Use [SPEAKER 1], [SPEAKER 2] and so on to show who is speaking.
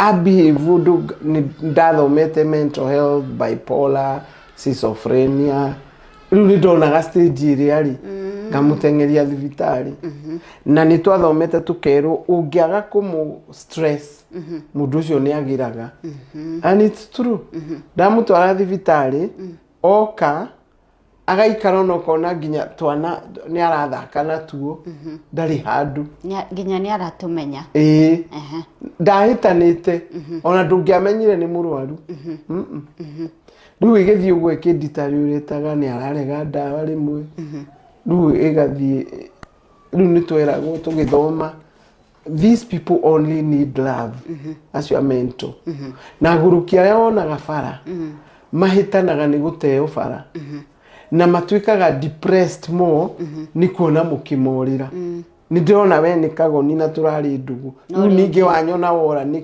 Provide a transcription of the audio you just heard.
[SPEAKER 1] abehave ndathomete mental health, bipolar, schizophrenia. Riu ni ndonaga stage iria ri ngamutengeria thibitari na ni twathomete tukerwo ungiaga kumu stress mundu ucio ni agiraga and it's true. Ndamutwara thibitari oka agaikara no kona nginya twana ni arathaka na tuo ndari handu
[SPEAKER 2] nginya ni aratumenya
[SPEAKER 1] ndahitanite ona ndungiamenyire ni murwaru riu igithii uguo ikinditariuritaga ni ararega ndawa rimwe riu igathii riu ni tweragwo tugithoma these people only need love as your mentor na gurukia aria wonaga bara mahitanaga ni guteo bara na matuikaga depressed more ni kuona mukimorira ni ndirona we ni kagoni na turari ndugu riu ningi wanyona wora niki